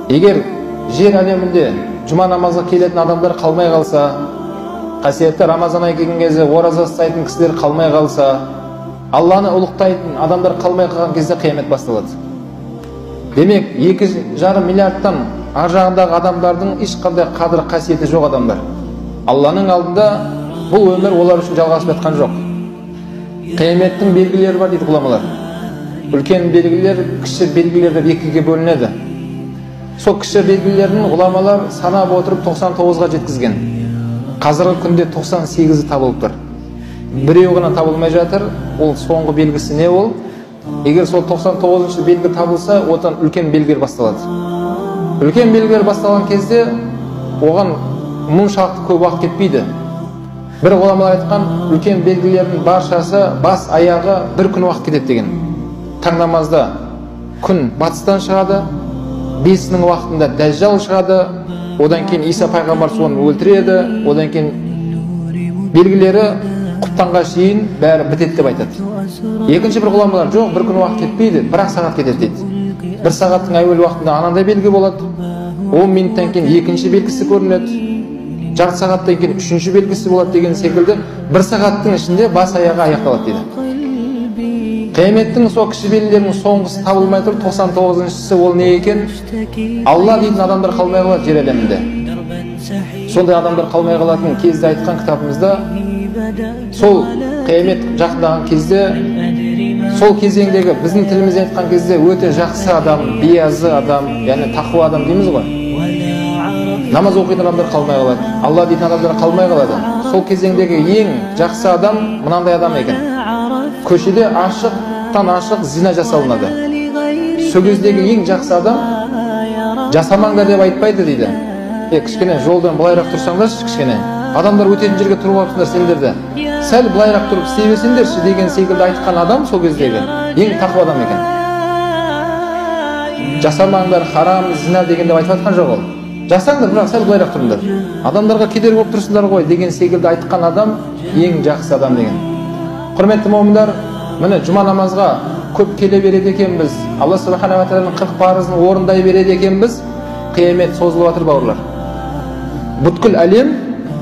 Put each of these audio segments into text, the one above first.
Егер жер әлемінде жұма намазға келетін адамдар қалмай қалса, қасиетті Рамазан айы келген кезде ораза ұстайтын кісілер қалмай қалса, Алланы ұлықтайтын адамдар қалмай қалған кезде қиямет басталады. Демек, 2,5 миллиардтан ар жағындағы адамдардың ешқандай қадір қасиеті жоқ адамдар. Алланың алдында бұл өмір олар үшін жалғасып жатқан жоқ. Қияметтің белгілері бар дейді ғұламалар. Үлкен белгілер, кіші белгілер деп екіге бөлінеді. Сол кіші белгілерін ғұламалар санап отырып 99-ға жеткізген. Қазіргі күнде 98-і табылып тұр. Біреу ғана табылмай жатыр. Ол соңғы белгісі не ол? Егер сол 99-шы белгі табылса, одан үлкен белгілер басталады. Үлкен белгілер басталған кезде оған мұншалықты көп уақыт кетпейді. Бір ғұламалар айтқан, үлкен белгілердің баршасы бас аяғы бір күн уақыт кетеді деген. Таң намазда күн батыстан шығады, 5-нің уақытында дәжжал шығады, одан кейін Иса пайғамбар соны өлтіреді, одан кейін белгілері құптанға шейін бәрі бітеді деп айтады. Екінші бір ғұламалар жоқ, бір күн уақыт кетпейді, 1 сағат кетеді дейді. 1 сағаттың әуел уақытында анандай белгі болады, 10 минуттан кейін екінші белгісі көрінеді, жарты сағаттан кейін үшінші белгісі болады деген секілді 1 сағаттың ішінде бас аяғы аяқталады дейді. Қияметтің сол кіші белгілерінің соңғысы табылмай тұр, 99-шысы ол не екен? Алла дейтін адамдар қалмай қалады жер әлемінде. Сондай адамдар қалмай қалатын кезде айтқан кітабымызда, сол қиямет жақындаған кезде, сол кезеңдегі біздің тілімізде айтқан кезде өте жақсы адам, биязы адам, яғни тақуа адам дейміз ғой. Намаз оқитын адамдар қалмай қалады, Алла дейтін адамдар қалмай қалады. Сол кезеңдегі ең жақсы адам мынандай адам екен. Көшеде ашықтан ашық зина жасалынады. Сол кездегі ең жақсы адам жасамаңдар деп айтпайды дейді. Кішкене жолдан былайырақ тұрсаңдаршы, кішкене адамдар өтетін жерге тұрып алыпсыңдар сендерді. Сәл былайырақ тұрып істей берсеңдерші деген секілді айтқан адам сол кездегі ең тақуа адам екен. Жасамаңдар, харам, зина деген деп айтып жатқан жоқ ол. Жасаңдар, бірақ сәл былайырақ тұрыңдар. Адамдарға кедергі болып тұрсыңдар ғой деген секілді айтқан адам ең жақсы адам деген. Құрметті момындар, міне жұма намазға көп келе береді екенбіз. Алла субхана ва тағаланың 40 парызын орындай береді екенбіз. Қиямет созылып жатыр, бауырлар. Бүткіл әлем,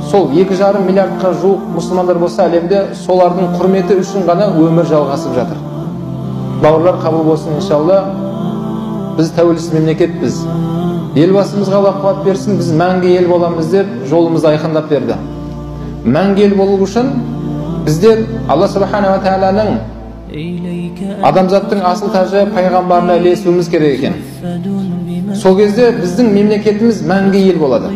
сол 2,5 миллиардқа жуық мұсылмандар болса әлемде, солардың құрметі үшін ғана өмір жалғасып жатыр. Бауырлар, қабыл болсын иншалла. Біз тәуелсіз мемлекетпіз. Елбасымызға Алла қуат берсін, біз мәңгі ел боламыз деп жолымызды айқындап берді. Мәңгі ел болу үшін біздер Алла субхана ва тағаланың адамзаттың асыл тажы пайғамбарына ілесуіміз керек екен. Сол кезде біздің мемлекетіміз мәңгі ел болады.